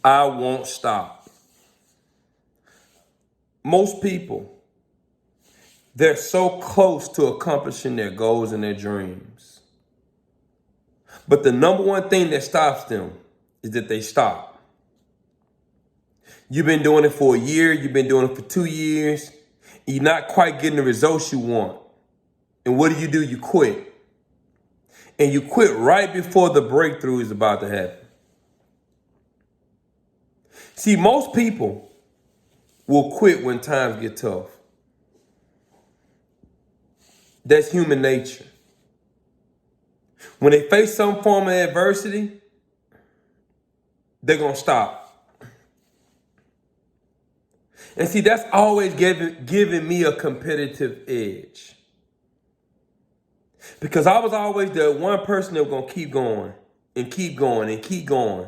I won't stop. Most people, they're so close to accomplishing their goals and their dreams. But the number one thing that stops them is that they stop. You've been doing it for a year, you've been doing it for 2 years, and you're not quite getting the results you want. And what do? You quit. And you quit right before the breakthrough is about to happen. See, most people will quit when times get tough. That's human nature. When they face some form of adversity, they're going to stop. And see, that's always giving me a competitive edge. Because I was always the one person that was going to keep going and keep going and keep going.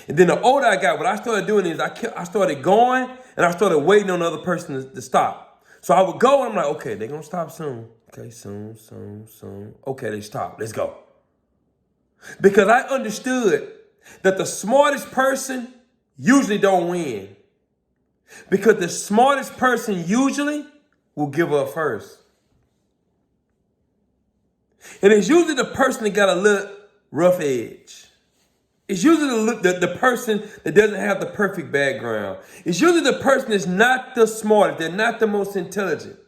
And then the older I got, what I started doing is I started going and I started waiting on the other person to stop. So I would go and I'm like, okay, they're going to stop soon. Okay, soon. Okay, they stop. Let's go. Because I understood that the smartest person usually don't win. Because the smartest person usually will give up first. And it's usually the person that got a little rough edge. It's usually the person that doesn't have the perfect background. It's usually the person that's not the smartest, they're not the most intelligent.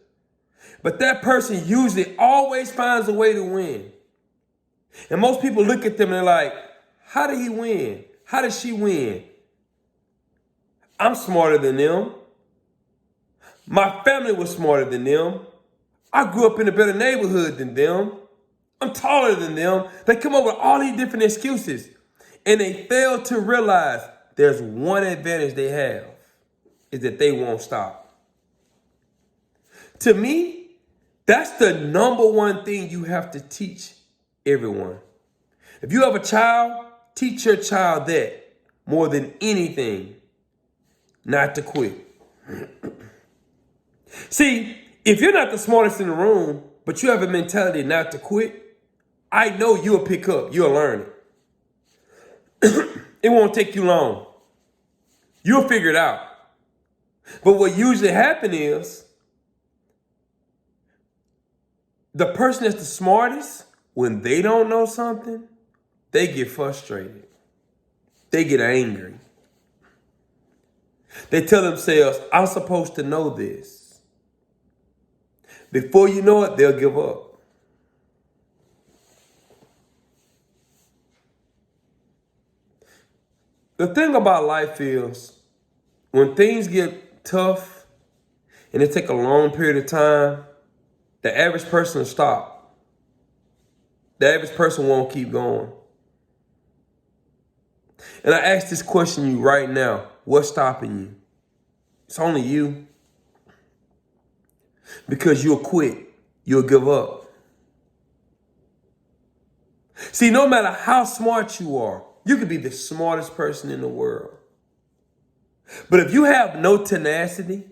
But that person usually always finds a way to win. And most people look at them and they're like, how did he win? How did she win? I'm smarter than them. My family was smarter than them. I grew up in a better neighborhood than them. I'm taller than them. They come up with all these different excuses. And they fail to realize there's one advantage they have, is that they won't stop. To me, that's the number one thing you have to teach everyone. If you have a child, teach your child that more than anything, not to quit. See, if you're not the smartest in the room, but you have a mentality not to quit, I know you'll pick up, you'll learn it. It won't take you long. You'll figure it out. But what usually happens is the person that's the smartest, when they don't know something, they get frustrated. They get angry. They tell themselves, I'm supposed to know this. Before you know it, they'll give up. The thing about life is, when things get tough and it take a long period of time, the average person will stop. The average person won't keep going. And I ask this question to you right now. What's stopping you? It's only you. Because you'll quit. You'll give up. See, no matter how smart you are, you could be the smartest person in the world. But if you have no tenacity,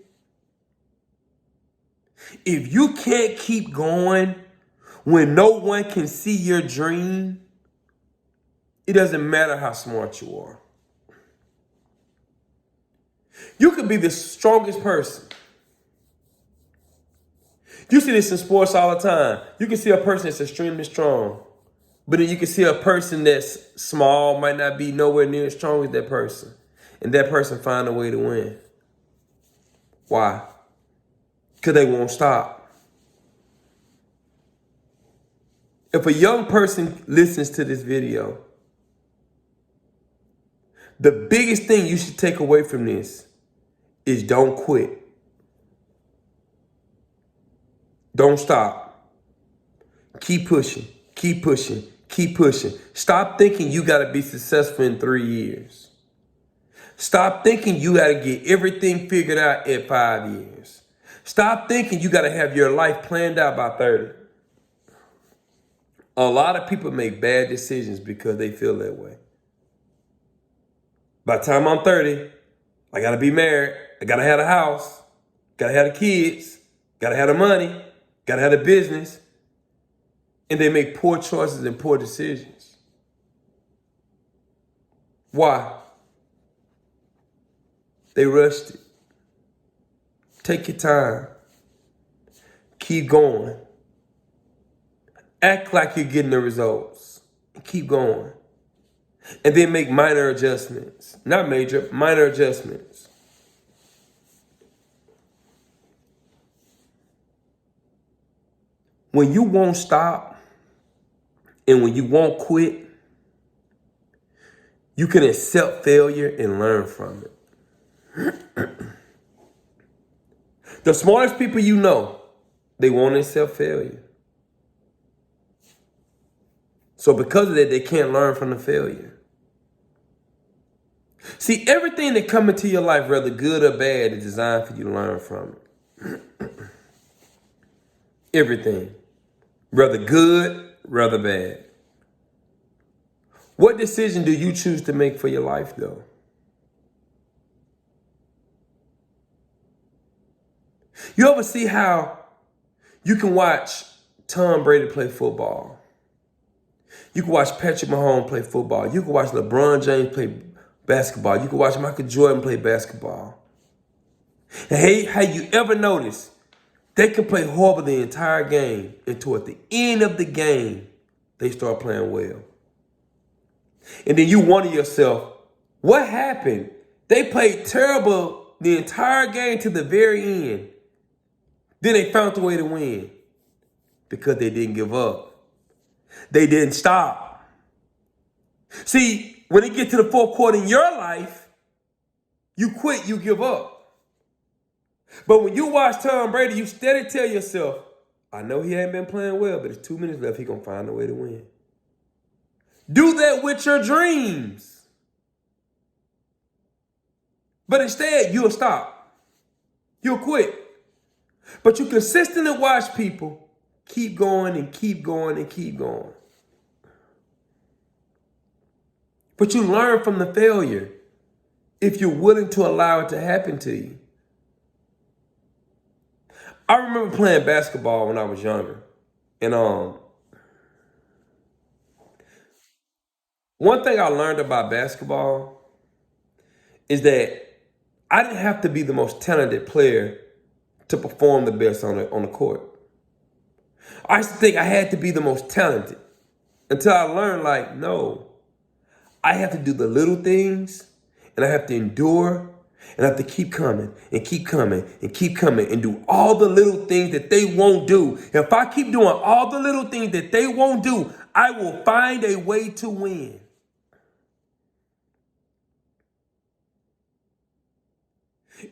if you can't keep going when no one can see your dream, it doesn't matter how smart you are. You could be the strongest person. You see this in sports all the time. You can see a person that's extremely strong. But then you can see a person that's small, might not be nowhere near as strong as that person. And that person find a way to win. Why? Because they won't stop. If a young person listens to this video, the biggest thing you should take away from this is don't quit. Don't stop. Keep pushing. Keep pushing. Keep pushing. Stop thinking you got to be successful in 3 years. Stop thinking you got to get everything figured out in 5 years. Stop thinking you got to have your life planned out by 30. A lot of people make bad decisions because they feel that way. By the time I'm 30, I got to be married. I got to have a house. Got to have the kids. Got to have the money. Got to have the business. And they make poor choices and poor decisions. Why? They rushed it. Take your time. Keep going. Act like you're getting the results. And keep going. And then make minor adjustments. Not major, minor adjustments. When you won't stop and when you won't quit, you can accept failure and learn from it. The smartest people you know, they won't accept failure. So because of that, they can't learn from the failure. See, everything that comes into your life, whether good or bad, is designed for you to learn from it. Everything. Whether good, whether bad. What decision do you choose to make for your life, though? You ever see how you can watch Tom Brady play football? You can watch Patrick Mahomes play football. You can watch LeBron James play basketball. You can watch Michael Jordan play basketball. And hey, have you ever noticed they can play horrible the entire game, and toward the end of the game, they start playing well. And then you wonder yourself, what happened? They played terrible the entire game to the very end. Then they found a way to win because they didn't give up. They didn't stop. See, when it gets to the fourth quarter in your life, you quit, you give up. But when you watch Tom Brady, you steady tell yourself, I know he ain't been playing well, but it's 2 minutes left. He gonna find a way to win. Do that with your dreams. But instead, you'll stop. You'll quit. But you consistently watch people keep going and keep going and keep going. But you learn from the failure if you're willing to allow it to happen to you. I remember playing basketball when I was younger. And one thing I learned about basketball is that I didn't have to be the most talented player to perform the best on the court. I used to think I had to be the most talented until I learned, like, no, I have to do the little things and I have to endure and I have to keep coming and keep coming and keep coming and do all the little things that they won't do. If I keep doing all the little things that they won't do, I will find a way to win.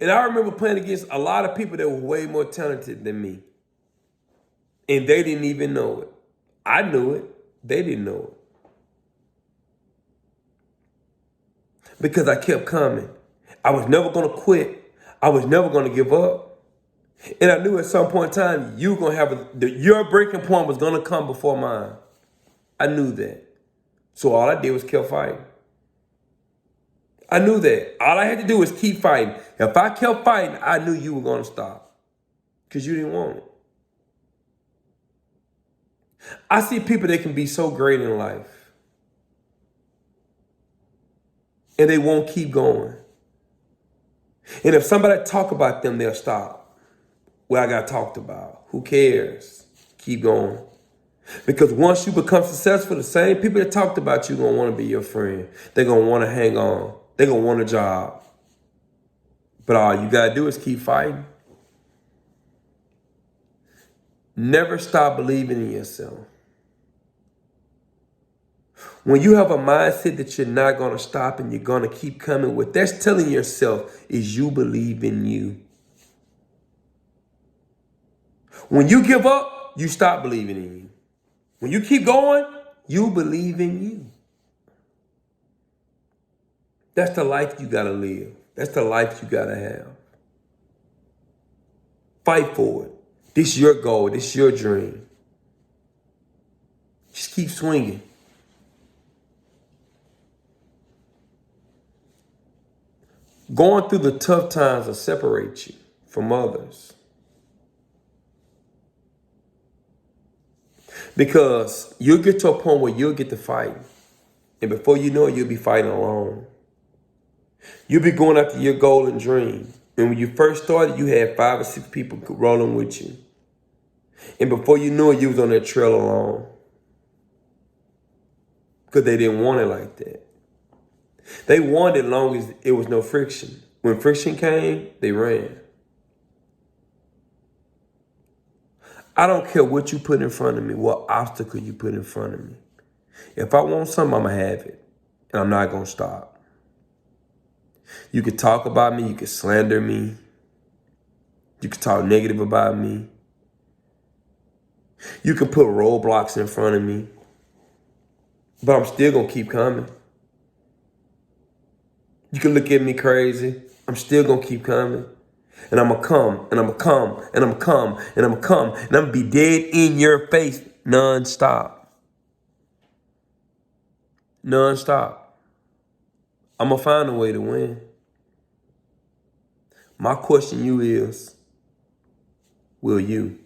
And I remember playing against a lot of people that were way more talented than me. And they didn't even know it. I knew it. They didn't know it. Because I kept coming. I was never going to quit. I was never going to give up. And I knew at some point in time, you were going to have your breaking point was going to come before mine. I knew that. So all I did was keep fighting. I knew that. All I had to do was keep fighting. If I kept fighting, I knew you were going to stop. Because you didn't want it. I see people that can be so great in life. And they won't keep going. And if somebody talk about them, they'll stop. Well, I got talked about. Who cares? Keep going. Because once you become successful, the same people that talked about you are going to want to be your friend. They're going to want to hang on. They're going to want a job. But all you got to do is keep fighting. Never stop believing in yourself. When you have a mindset that you're not going to stop and you're going to keep coming, what that's telling yourself is you believe in you. When you give up, you stop believing in you. When you keep going, you believe in you. That's the life you got to live. That's the life you got to have. Fight for it. This is your goal. This is your dream. Just keep swinging. Going through the tough times will separate you from others. Because you'll get to a point where you'll get to fight. And before you know it, you'll be fighting alone. You'll be going after your goal and dream. And when you first started, you had 5 or 6 people rolling with you. And before you knew it, you was on that trail alone. Because they didn't want it like that. They wanted as long as it was no friction. When friction came, they ran. I don't care what you put in front of me, what obstacle you put in front of me. If I want something, I'm going to have it. And I'm not going to stop. You can talk about me. You can slander me. You can talk negative about me. You can put roadblocks in front of me. But I'm still going to keep coming. You can look at me crazy. I'm still going to keep coming. And I'm going to come, and I'm going to come, and I'm going to come, and I'm going to come, and I'm going to be dead in your face nonstop. Nonstop. I'm going to find a way to win. My question to you is, will you?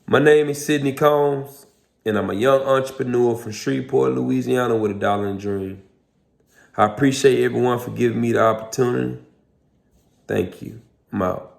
My name is Sidney Combs, and I'm a young entrepreneur from Shreveport, Louisiana with $1 and a dream. I appreciate everyone for giving me the opportunity. Thank you. I'm out.